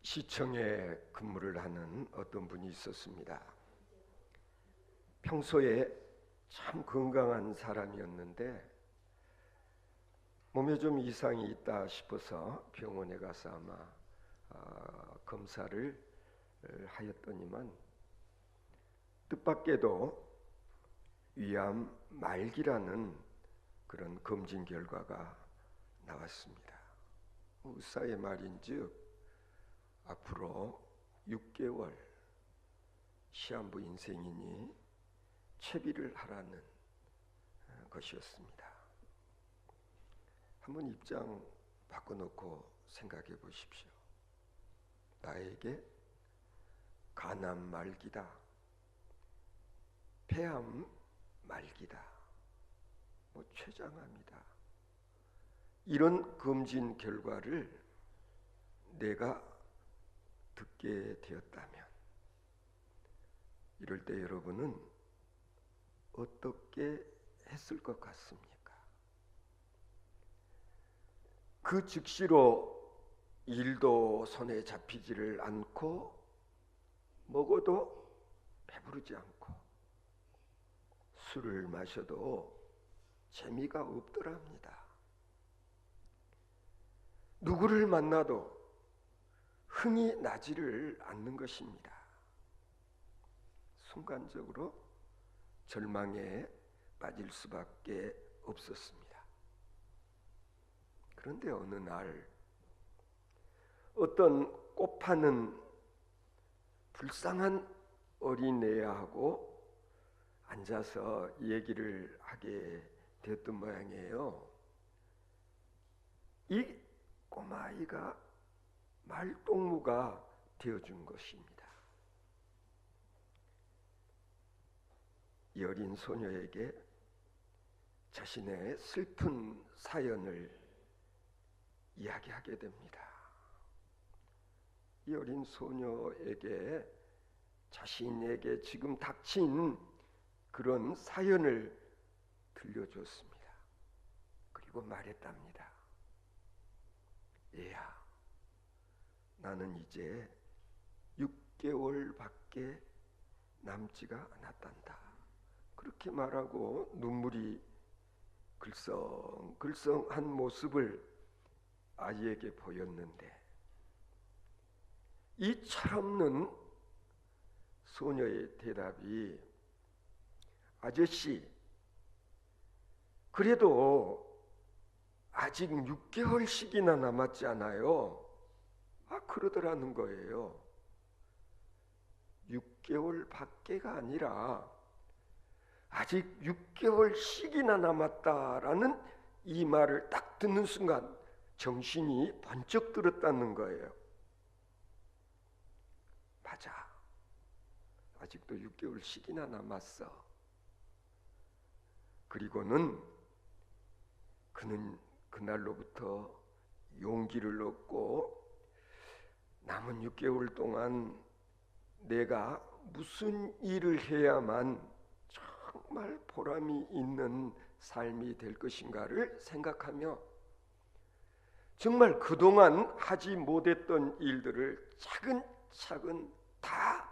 시청에 근무를 하는 어떤 분이 있었습니다. 평소에 참 건강한 사람이었는데 몸에 좀 이상이 있다 싶어서 병원에 가서 아마 검사를 하였더니만 뜻밖에도 위암 말기라는 그런 검진 결과가 나왔습니다. 의사의 말인즉 앞으로 6개월 시한부 인생이니 채비를 하라는 것이었습니다. 한번 입장 바꿔놓고 생각해 보십시오. 나에게 간암 말기다, 폐암 말기다, 췌장암이다, 이런 검진 결과를 내가 듣게 되었다면 이럴 때 여러분은 어떻게 했을 것 같습니까? 그 즉시로 일도 손에 잡히지를 않고 먹어도 배부르지 않고 술을 마셔도 재미가 없더랍니다. 누구를 만나도 흥이 나지를 않는 것입니다. 순간적으로 절망에 빠질 수밖에 없었습니다. 그런데 어느 날 어떤 꽃 파는 불쌍한 어린애하고 앉아서 얘기를 하게 되었던 모양이에요. 이 꼬마아이가 말동무가 되어준 것입니다. 이 어린 소녀에게 자신의 슬픈 사연을 이야기하게 됩니다. 이 어린 소녀에게 자신에게 지금 닥친 그런 사연을 들려줬습니다. 그리고 말했답니다. 얘야, 나는 이제 6개월밖에 남지가 않았단다. 그렇게 말하고 눈물이 글썽글썽한 모습을 아이에게 보였는데 이 철없는 소녀의 대답이 아저씨, 그래도 아직 6개월씩이나 남았지 않아요? 그러더라는 거예요. 6개월밖에가 아니라 아직 6개월씩이나 남았다라는 이 말을 딱 듣는 순간 정신이 번쩍 들었다는 거예요. 맞아. 아직도 6개월씩이나 남았어. 그리고는 그는 그날로부터 용기를 얻고 남은 6개월 동안 내가 무슨 일을 해야만 정말 보람이 있는 삶이 될 것인가를 생각하며 정말 그동안 하지 못했던 일들을 차근차근 다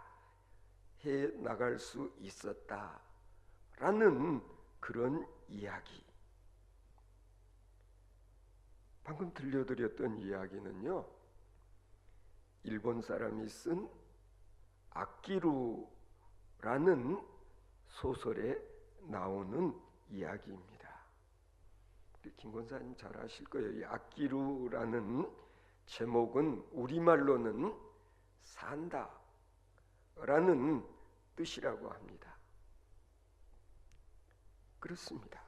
해 나갈 수 있었다라는 그런 이야기. 방금 들려드렸던 이야기는요, 일본 사람이 쓴 아키루라는 소설에 나오는 이야기입니다. 김 권사님 잘 아실 거예요. 이 아키루라는 제목은 우리말로는 산다라는 뜻이라고 합니다. 그렇습니다.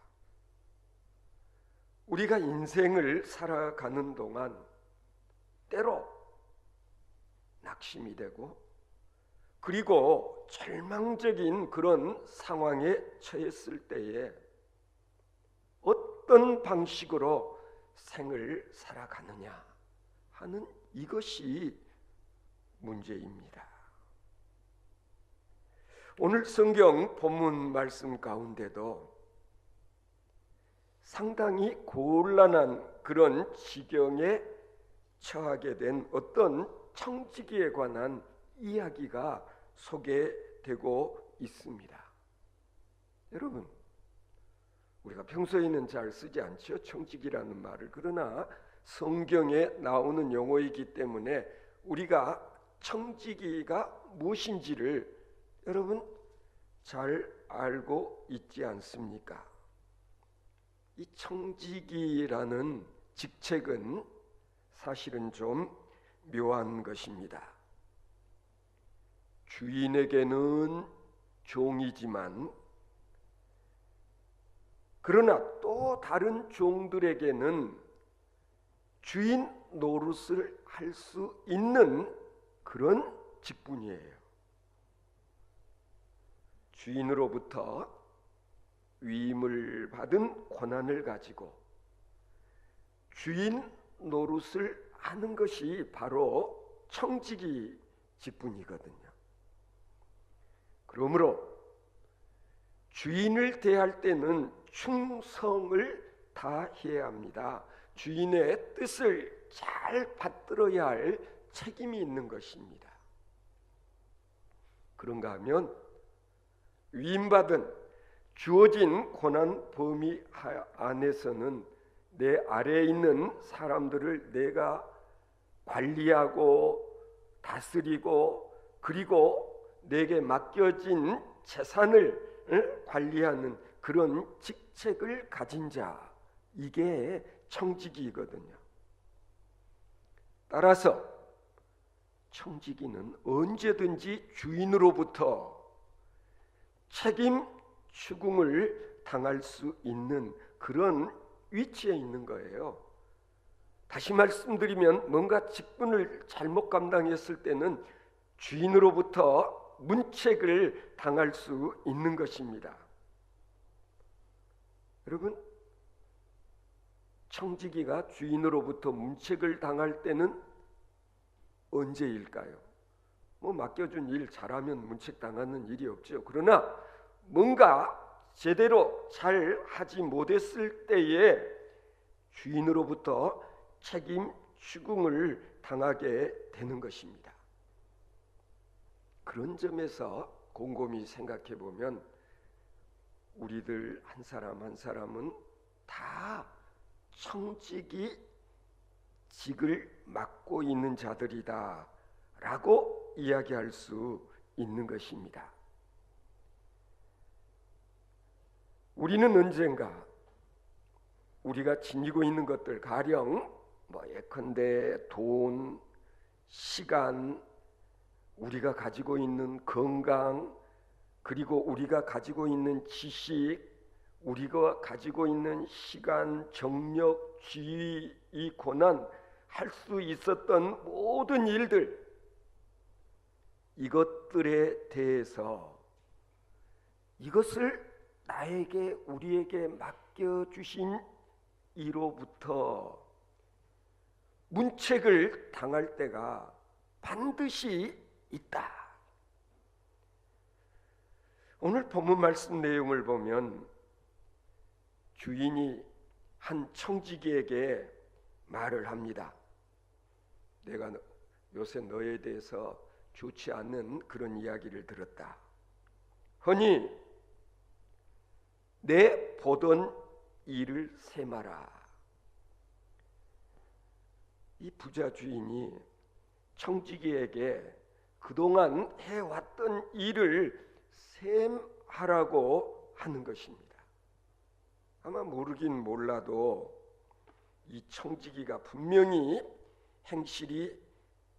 우리가 인생을 살아가는 동안 때로 낙심이 되고 그리고 절망적인 그런 상황에 처했을 때에 어떤 방식으로 생을 살아가느냐 하는 이것이 문제입니다. 오늘 성경 본문 말씀 가운데도 상당히 곤란한 그런 지경에 처하게 된 어떤 청지기에 관한 이야기가 소개되고 있습니다. 여러분, 우리가 평소에는 잘 쓰지 않죠, 청지기라는 말을. 그러나 성경에 나오는 용어이기 때문에 우리가 청지기가 무엇인지를 여러분 잘 알고 있지 않습니까? 이 청지기라는 직책은 사실은 좀 묘한 것입니다. 주인에게는 종이지만 그러나 또 다른 종들에게는 주인 노릇을 할 수 있는 그런 직분이에요. 주인으로부터 위임을 받은 권한을 가지고 주인 노릇을 하는 것이 바로 청지기 직분이거든요. 그러므로 주인을 대할 때는 충성을 다해야 합니다. 주인의 뜻을 잘 받들어야 할 책임이 있는 것입니다. 그런가 하면 위임받은 주어진 권한 범위 안에서는 내 아래에 있는 사람들을 내가 관리하고 다스리고 그리고 내게 맡겨진 재산을 관리하는 그런 직책을 가진 자, 이게 청지기이거든요. 따라서 청지기는 언제든지 주인으로부터 책임 추궁을 당할 수 있는 그런 위치에 있는 거예요. 다시 말씀드리면 뭔가 직분을 잘못 감당했을 때는 주인으로부터 문책을 당할 수 있는 것입니다. 여러분, 청지기가 주인으로부터 문책을 당할 때는 언제일까요? 맡겨준 일 잘하면 문책 당하는 일이 없죠. 그러나 뭔가 제대로 잘 하지 못했을 때에 주인으로부터 책임 추궁을 당하게 되는 것입니다. 그런 점에서 곰곰이 생각해 보면 우리들 한 사람 한 사람은 다 청지기 직을 맡고 있는 자들이다 라고 이야기할 수 있는 것입니다. 우리는 언젠가 우리가 지니고 있는 것들, 가령 예컨대 돈, 시간, 우리가 가지고 있는 건강, 그리고 우리가 가지고 있는 지식, 우리가 가지고 있는 시간, 정력, 지위, 이 고난, 할 수 있었던 모든 일들, 이것들에 대해서 이것을 나에게, 우리에게 맡겨주신 이로부터 문책을 당할 때가 반드시 있다. 오늘 본문 말씀 내용을 보면 주인이 한 청지기에게 말을 합니다. 내가 요새 너에 대해서 좋지 않는 그런 이야기를 들었다. 허니 내 보던 일을 세마라. 이 부자 주인이 청지기에게 그동안 해왔던 일을 셈하라고 하는 것입니다. 아마 모르긴 몰라도 이 청지기가 분명히 행실이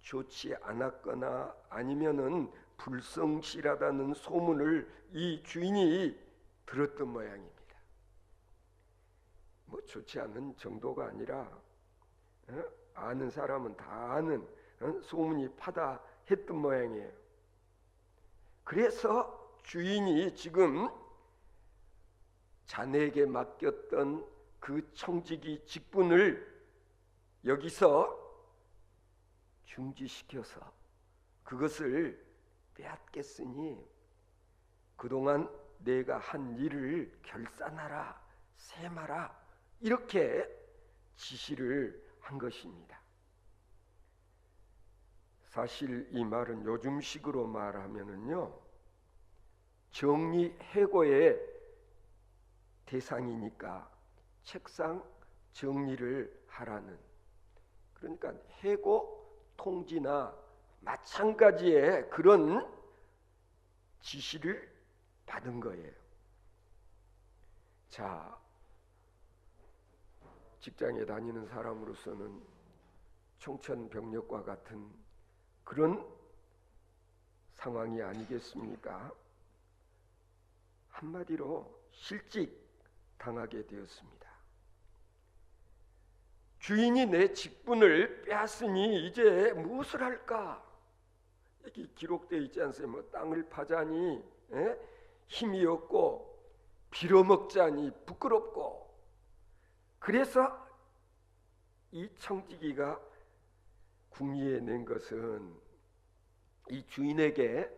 좋지 않았거나 아니면은 불성실하다는 소문을 이 주인이 들었던 모양입니다. 좋지 않은 정도가 아니라 아는 사람은 다 아는 소문이 파다했던 모양이에요. 그래서 주인이 지금 자네에게 맡겼던 그 청지기 직분을 여기서 중지시켜서 그것을 빼앗겠으니 그동안 내가 한 일을 결산하라, 셈하라, 이렇게 지시를 한 것입니다. 사실 이 말은 요즘식으로 말하면은요, 정리해고의 대상이니까 책상 정리를 하라는, 그러니까 해고 통지나 마찬가지의 그런 지시를 받은 거예요. 자, 직장에 다니는 사람으로서는 청천벽력과 같은 그런 상황이 아니겠습니까? 한마디로 실직 당하게 되었습니다. 주인이 내 직분을 빼앗으니 이제 무엇을 할까? 여기 기록되어 있지 않습니까? 뭐 땅을 파자니 힘이 없고 빌어먹자니 부끄럽고. 그래서 이 청지기가 궁리에 낸 것은 이 주인에게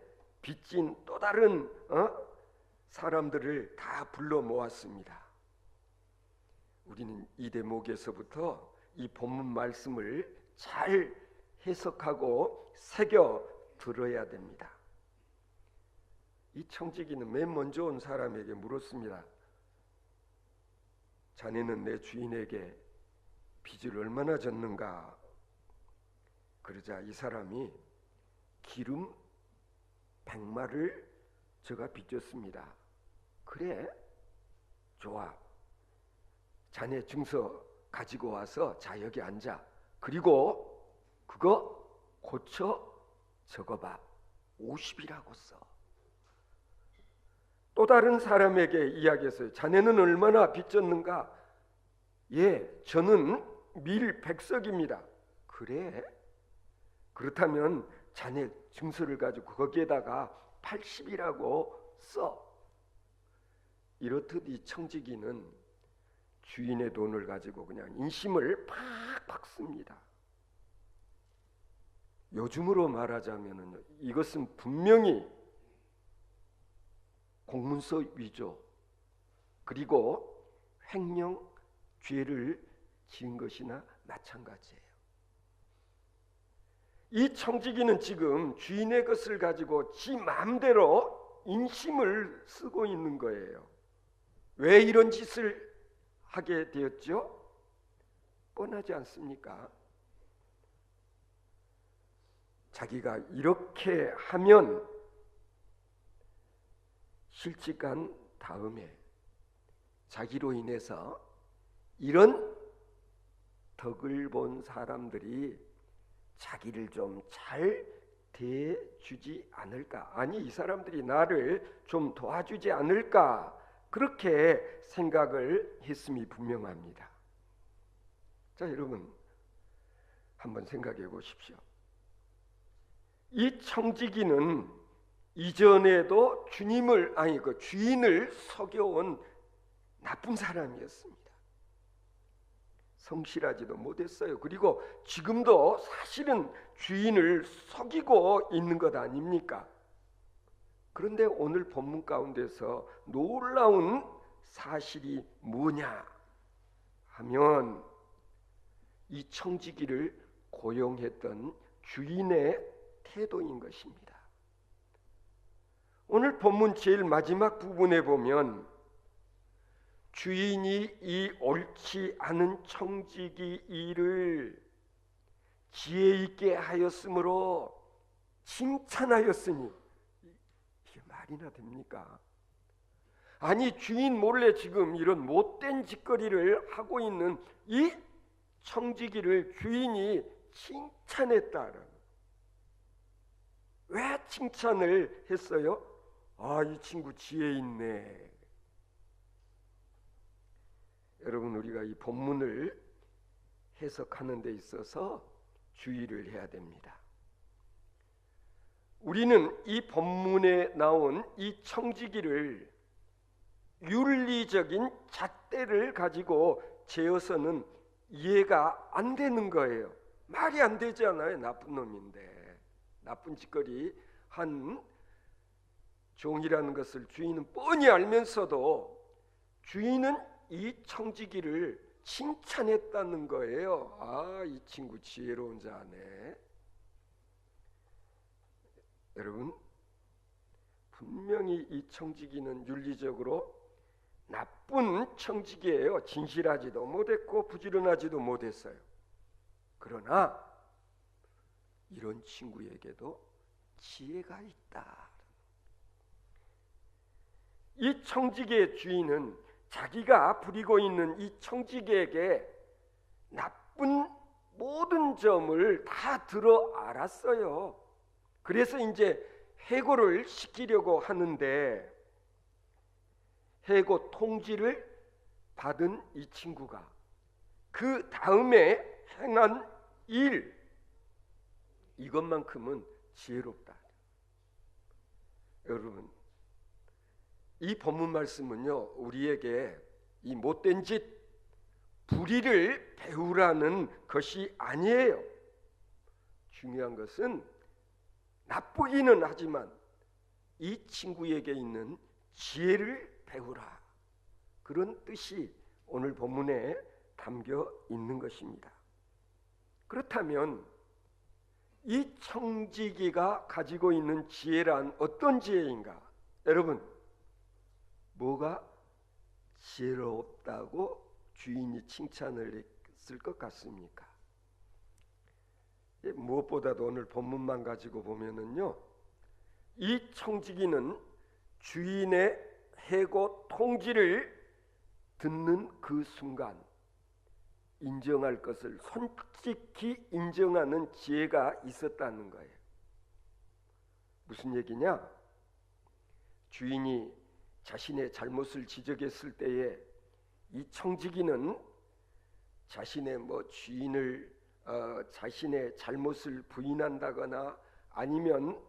빚진 또 다른 사람들을 다 불러 모았습니다. 우리는 이 대목에서부터 이 본문 말씀을 잘 해석하고 새겨 들어야 됩니다. 이 청지기는 맨 먼저 온 사람에게 물었습니다. 자네는 내 주인에게 빚을 얼마나 졌는가? 그러자 이 사람이 기름 100마를 제가 빚졌습니다. 그래? 좋아. 자네 증서 가지고 와서 자 여기 앉아. 그리고 그거 고쳐 적어봐. 50이라고 써. 또 다른 사람에게 이야기했어요. 자네는 얼마나 빚졌는가? 예, 저는 밀 100석입니다. 그래? 그렇다면 자네 증서를 가지고 거기에다가 80이라고 써. 이렇듯 이 청지기는 주인의 돈을 가지고 그냥 인심을 팍팍 씁니다. 요즘으로 말하자면 이것은 분명히 공문서 위조 그리고 횡령 죄를 지은 것이나 마찬가지예요. 이 청지기는 지금 주인의 것을 가지고 지 마음대로 인심을 쓰고 있는 거예요. 왜 이런 짓을 하게 되었죠? 뻔하지 않습니까? 자기가 이렇게 하면 실직한 다음에 자기로 인해서 이런 덕을 본 사람들이 자기를 좀 잘 대해주지 않을까? 아니, 이 사람들이 나를 좀 도와주지 않을까? 그렇게 생각을 했음이 분명합니다. 자, 여러분 한번 생각해 보십시오. 이 청지기는 이전에도 주인을 속여온 나쁜 사람이었습니다. 성실하지도 못했어요. 그리고 지금도 사실은 주인을 속이고 있는 것 아닙니까? 그런데 오늘 본문 가운데서 놀라운 사실이 뭐냐 하면 이 청지기를 고용했던 주인의 태도인 것입니다. 오늘 본문 제일 마지막 부분에 보면 주인이 이 옳지 않은 청지기 일을 지혜 있게 하였으므로 칭찬하였으니, 이게 말이나 됩니까? 아니, 주인 몰래 지금 이런 못된 짓거리를 하고 있는 이 청지기를 주인이 칭찬했다는. 왜 칭찬을 했어요? 아, 이 친구 지혜 있네. 여러분, 우리가 이 본문을 해석하는 데 있어서 주의를 해야 됩니다. 우리는 이 본문에 나온 이 청지기를 윤리적인 잣대를 가지고 재어서는 이해가 안 되는 거예요. 말이 안 되잖아요. 나쁜 놈인데, 나쁜 짓거리 한 종이라는 것을 주인은 뻔히 알면서도 주인은 이 청지기를 칭찬했다는 거예요. 아, 이 친구 지혜로운 자네. 여러분, 분명히 이 청지기는 윤리적으로 나쁜 청지기예요. 진실하지도 못했고 부지런하지도 못했어요. 그러나 이런 친구에게도 지혜가 있다. 이 청지기의 주인은 자기가 부리고 있는 이 청지기에게 나쁜 모든 점을 다 들어 알았어요. 그래서 이제 해고를 시키려고 하는데, 해고 통지를 받은 이 친구가 그 다음에 행한 일, 이것만큼은 지혜롭다. 여러분, 이 본문 말씀은요, 우리에게 이 못된 짓, 불의를 배우라는 것이 아니에요. 중요한 것은 나쁘기는 하지만 이 친구에게 있는 지혜를 배우라, 그런 뜻이 오늘 본문에 담겨 있는 것입니다. 그렇다면 이 청지기가 가지고 있는 지혜란 어떤 지혜인가? 여러분, 뭐가 지혜롭다고 주인이 칭찬을 했을 것 같습니까? 무엇보다도 오늘 본문만 가지고 보면은요, 이 청지기는 주인의 해고 통지를 듣는 그 순간 인정할 것을 솔직히 인정하는 지혜가 있었다는 거예요. 무슨 얘기냐? 주인이 자신의 잘못을 지적했을 때에 이 청지기는 자신의 주인을 자신의 잘못을 부인한다거나 아니면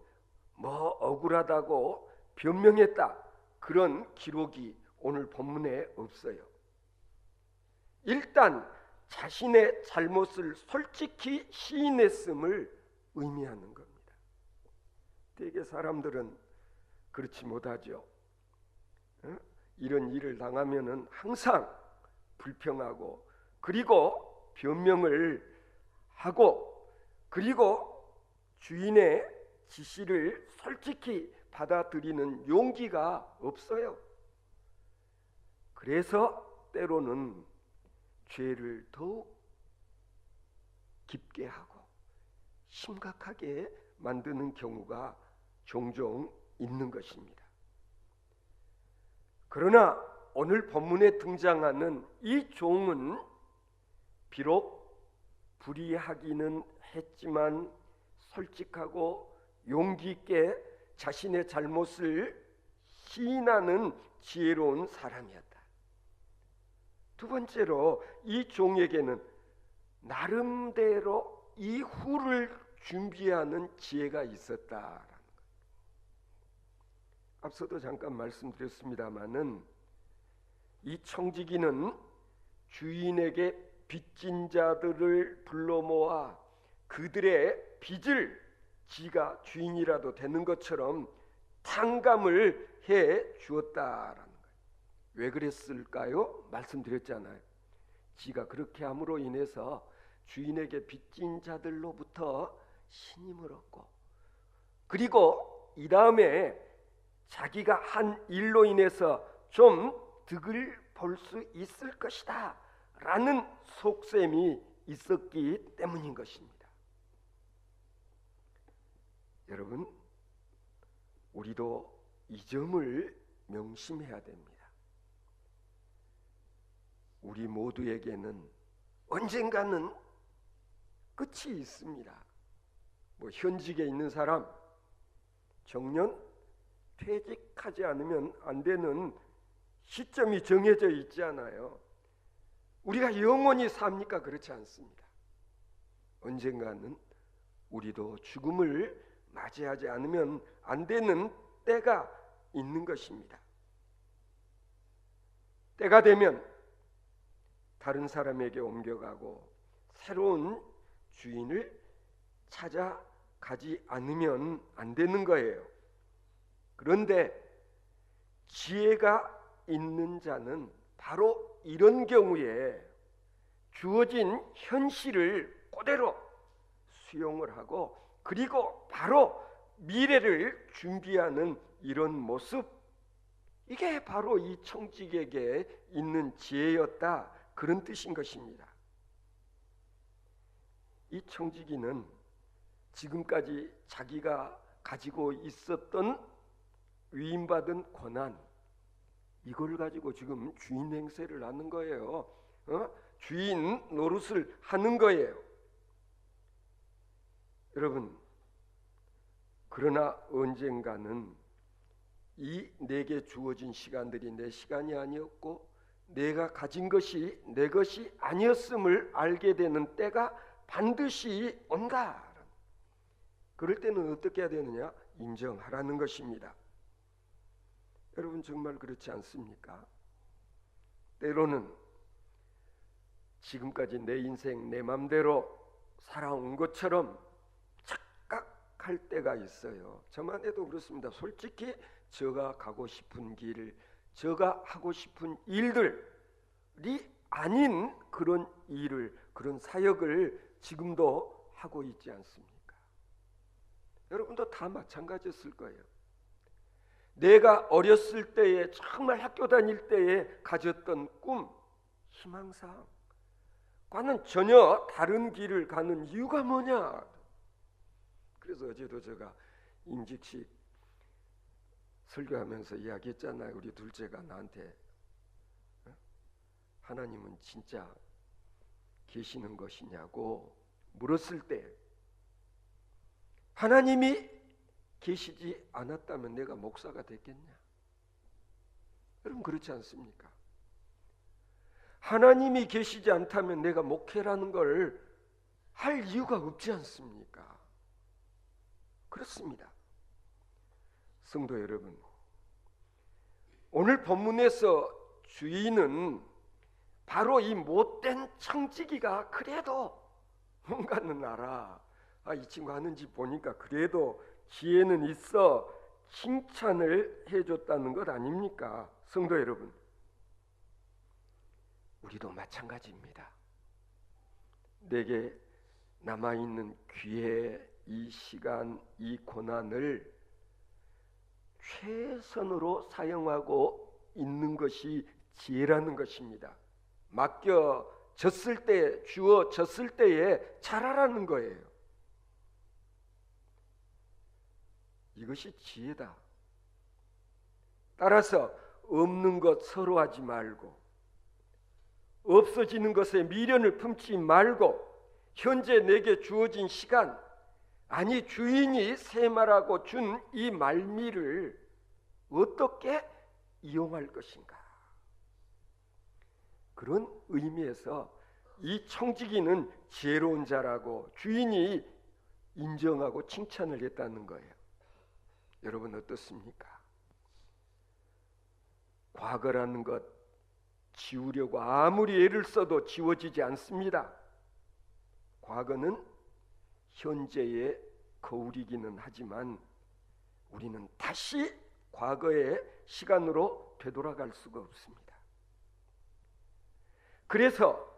억울하다고 변명했다, 그런 기록이 오늘 본문에 없어요. 일단 자신의 잘못을 솔직히 시인했음을 의미하는 겁니다. 대개 사람들은 그렇지 못하죠. 이런 일을 당하면은 항상 불평하고, 그리고 변명을 하고, 그리고 주인의 지시를 솔직히 받아들이는 용기가 없어요. 그래서 때로는 죄를 더욱 깊게 하고 심각하게 만드는 경우가 종종 있는 것입니다. 그러나 오늘 본문에 등장하는 이 종은 비록 불의하기는 했지만 솔직하고 용기 있게 자신의 잘못을 시인하는 지혜로운 사람이었다. 두 번째로, 이 종에게는 나름대로 이후를 준비하는 지혜가 있었다라는 것. 앞서도 잠깐 말씀드렸습니다마는 이 청지기는 주인에게 빚진 자들을 불러 모아 그들의 빚을 지가 주인이라도 되는 것처럼 탕감을 해 주었다라는 거예요. 왜 그랬을까요? 말씀드렸잖아요. 지가 그렇게 함으로 인해서 주인에게 빚진 자들로부터 신임을 얻고, 그리고 이 다음에 자기가 한 일로 인해서 좀 득을 볼 수 있을 것이다 라는 속셈이 있었기 때문인 것입니다. 여러분, 우리도 이 점을 명심해야 됩니다. 우리 모두에게는 언젠가는 끝이 있습니다. 현직에 있는 사람, 정년 퇴직하지 않으면 안 되는 시점이 정해져 있지 않아요. 우리가 영원히 삽니까? 그렇지 않습니다. 언젠가는 우리도 죽음을 맞이하지 않으면 안 되는 때가 있는 것입니다. 때가 되면 다른 사람에게 옮겨가고 새로운 주인을 찾아가지 않으면 안 되는 거예요. 그런데 지혜가 있는 자는 바로 이런 경우에 주어진 현실을 그대로 수용을 하고, 그리고 바로 미래를 준비하는 이런 모습, 이게 바로 이 청직에게 있는 지혜였다, 그런 뜻인 것입니다. 이 청지기는 지금까지 자기가 가지고 있었던 위임받은 권한, 이걸 가지고 지금 주인 행세를 하는 거예요. 주인 노릇을 하는 거예요. 여러분, 그러나 언젠가는 이 내게 주어진 시간들이 내 시간이 아니었고 내가 가진 것이 내 것이 아니었음을 알게 되는 때가 반드시 온다. 그럴 때는 어떻게 해야 되느냐? 인정하라는 것입니다. 여러분, 정말 그렇지 않습니까? 때로는 지금까지 내 인생 내 맘대로 살아온 것처럼 착각할 때가 있어요. 저만 해도 그렇습니다. 솔직히 제가 가고 싶은 길, 제가 하고 싶은 일들이 아닌 그런 일을, 그런 사역을 지금도 하고 있지 않습니까? 여러분도 다 마찬가지였을 거예요. 내가 어렸을 때에, 정말 학교 다닐 때에 가졌던 꿈, 희망사항과는 전혀 다른 길을 가는 이유가 뭐냐? 그래서 어제도 제가 임직식 설교하면서 이야기했잖아요. 우리 둘째가 나한테 하나님은 진짜 계시는 것이냐고 물었을 때, 하나님이 계시지 않았다면 내가 목사가 됐겠냐? 여러분, 그렇지 않습니까? 하나님이 계시지 않다면 내가 목회라는 걸 할 이유가 없지 않습니까? 그렇습니다. 성도 여러분, 오늘 본문에서 주인은 바로 이 못된 청지기가 그래도 뭔가는 알아, 이 친구 하는지 보니까 그래도 지혜는 있어, 칭찬을 해줬다는 것 아닙니까? 성도 여러분, 우리도 마찬가지입니다. 내게 남아있는 기회, 이 시간, 이 고난을 최선으로 사용하고 있는 것이 지혜라는 것입니다. 맡겨졌을 때, 주어졌을 때에 잘하라는 거예요. 이것이 지혜다. 따라서 없는 것 서로하지 말고, 없어지는 것에 미련을 품지 말고, 현재 내게 주어진 시간, 아니 주인이 세말하고 준 이 말미를 어떻게 이용할 것인가? 그런 의미에서 이 청지기는 지혜로운 자라고 주인이 인정하고 칭찬을 했다는 거예요. 여러분, 어떻습니까? 과거라는 것 지우려고 아무리 애를 써도 지워지지 않습니다. 과거는 현재의 거울이기는 하지만 우리는 다시 과거의 시간으로 되돌아갈 수가 없습니다. 그래서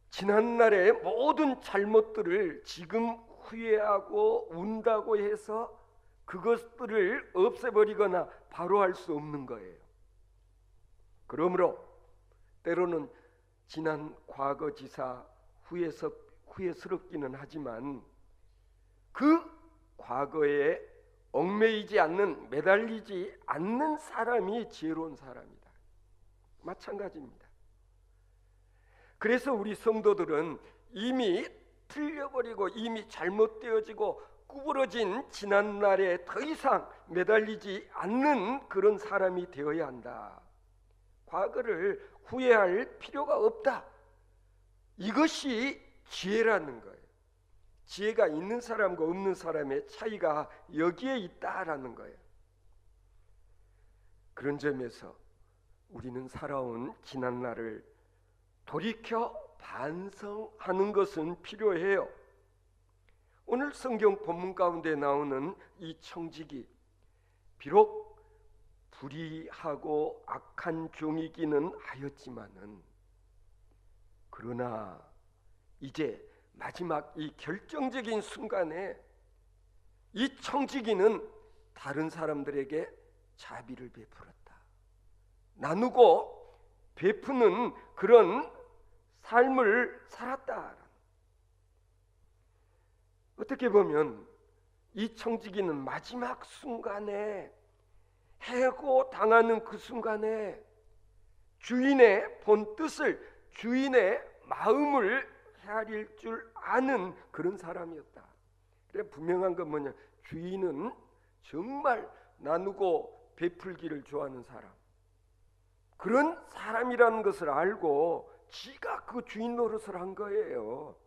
지난날의 모든 잘못들을 지금 후회하고 운다고 해서 그것들을 없애버리거나 바로 할 수 없는 거예요. 그러므로 때로는 지난 과거지사 후회스럽기는 하지만 그 과거에 얽매이지 않는, 매달리지 않는 사람이 지혜로운 사람이다. 마찬가지입니다. 그래서 우리 성도들은 이미 틀려버리고 이미 잘못되어지고 구부러진 지난날에 더 이상 매달리지 않는 그런 사람이 되어야 한다. 과거를 후회할 필요가 없다. 이것이 지혜라는 거예요. 지혜가 있는 사람과 없는 사람의 차이가 여기에 있다라는 거예요. 그런 점에서 우리는 살아온 지난날을 돌이켜 반성하는 것은 필요해요. 오늘 성경 본문 가운데 나오는 이 청지기, 비록 불의하고 악한 종이기는 하였지만은, 그러나 이제 마지막 이 결정적인 순간에 이 청지기는 다른 사람들에게 자비를 베풀었다. 나누고 베푸는 그런 삶을 살았다. 어떻게 보면 이 청지기는 마지막 순간에, 해고당하는 그 순간에 주인의 본 뜻을, 주인의 마음을 헤아릴 줄 아는 그런 사람이었다. 그래, 분명한 건 뭐냐? 주인은 정말 나누고 베풀기를 좋아하는 사람, 그런 사람이라는 것을 알고 지가 그 주인 노릇을 한 거예요.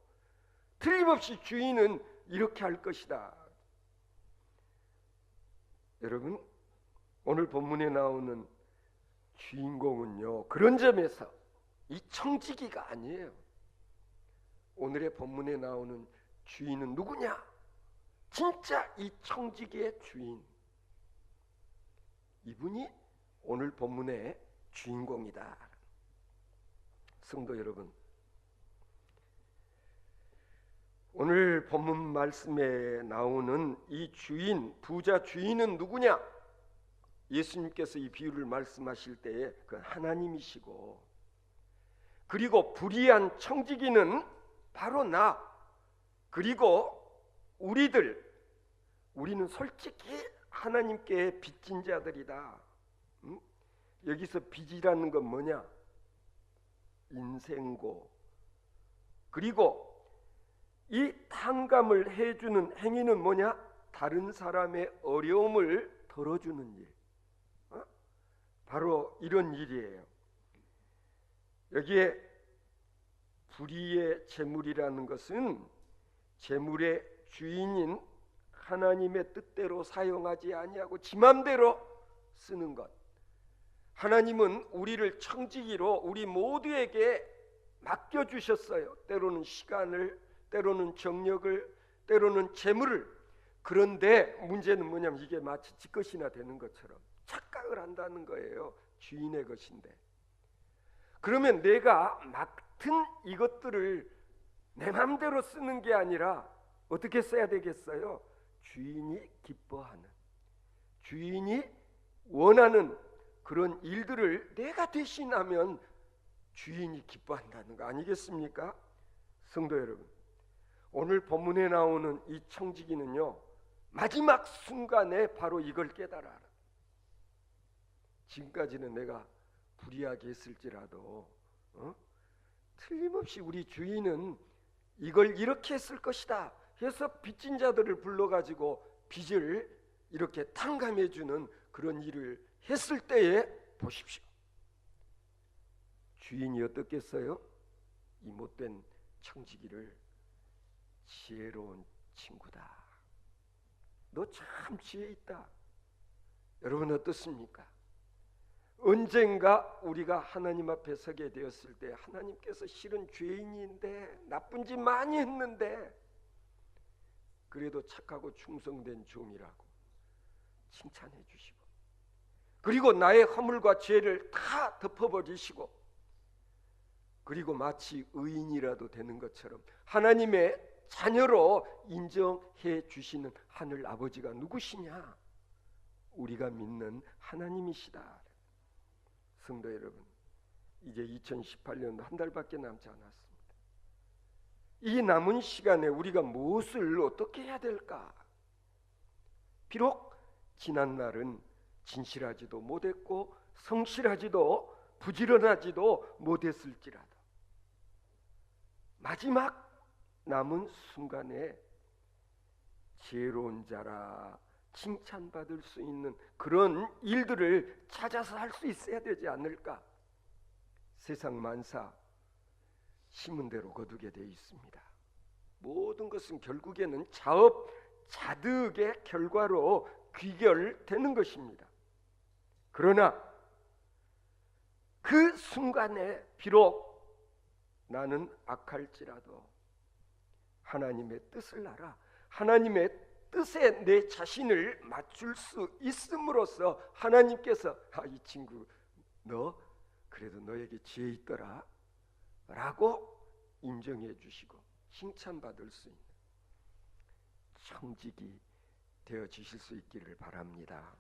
틀림없이 주인은 이렇게 할 것이다. 여러분, 오늘 본문에 나오는 주인공은요, 그런 점에서 이 청지기가 아니에요. 오늘의 본문에 나오는 주인은 누구냐? 진짜 이 청지기의 주인, 이분이 오늘 본문의 주인공이다. 성도 여러분, 오늘 본문 말씀에 나오는 이 주인, 부자 주인은 누구냐? 예수님께서 이 비유를 말씀하실 때에 그 하나님이시고, 그리고 불의한 청지기는 바로 나, 그리고 우리는 솔직히 하나님께 빚진 자들이다. 여기서 빚이라는 건 뭐냐? 인생고, 그리고 이 탕감을 해주는 행위는 뭐냐? 다른 사람의 어려움을 덜어주는 일, 바로 이런 일이에요. 여기에 불의의 재물이라는 것은 재물의 주인인 하나님의 뜻대로 사용하지 아니하고 지 맘대로 쓰는 것. 하나님은 우리를 청지기로 우리 모두에게 맡겨주셨어요. 때로는 시간을, 때로는 정력을, 때로는 재물을. 그런데 문제는 뭐냐면 이게 마치 지 것이나 되는 것처럼 착각을 한다는 거예요. 주인의 것인데. 그러면 내가 맡은 이것들을 내 맘대로 쓰는 게 아니라 어떻게 써야 되겠어요? 주인이 기뻐하는, 주인이 원하는 그런 일들을 내가 대신하면 주인이 기뻐한다는 거 아니겠습니까? 성도 여러분, 오늘 본문에 나오는 이 청지기는요, 마지막 순간에 바로 이걸 깨달아라. 지금까지는 내가 불의하게 했을지라도 틀림없이 우리 주인은 이걸 이렇게 했을 것이다 해서 빚진 자들을 불러가지고 빚을 이렇게 탕감해주는 그런 일을 했을 때에 보십시오, 주인이 어떻겠어요? 이 못된 청지기를 지혜로운 친구다, 너 참 지혜 있다. 여러분 어떻습니까? 언젠가 우리가 하나님 앞에 서게 되었을 때 하나님께서 실은 죄인인데, 나쁜 짓 많이 했는데 그래도 착하고 충성된 종이라고 칭찬해 주시고, 그리고 나의 허물과 죄를 다 덮어버리시고, 그리고 마치 의인이라도 되는 것처럼 하나님의 자녀로 인정해 주시는 하늘 아버지가 누구시냐? 우리가 믿는 하나님이시다. 성도 여러분, 이제 2018년도 한 달밖에 남지 않았습니다. 이 남은 시간에 우리가 무엇을 어떻게 해야 될까? 비록 지난 날은 진실하지도 못했고 성실하지도 부지런하지도 못했을지라도 마지막 남은 순간에 지혜로운 자라 칭찬받을 수 있는 그런 일들을 찾아서 할 수 있어야 되지 않을까? 세상 만사 심은 대로 거두게 되어 있습니다. 모든 것은 결국에는 자업자득의 결과로 귀결되는 것입니다. 그러나 그 순간에 비록 나는 악할지라도 하나님의 뜻을 알아, 하나님의 뜻에 내 자신을 맞출 수 있음으로써 하나님께서 이 친구 너 그래도 너에게 지혜 있더라 라고 인정해 주시고 칭찬받을 수 있는 청지기 되어 주실 수 있기를 바랍니다.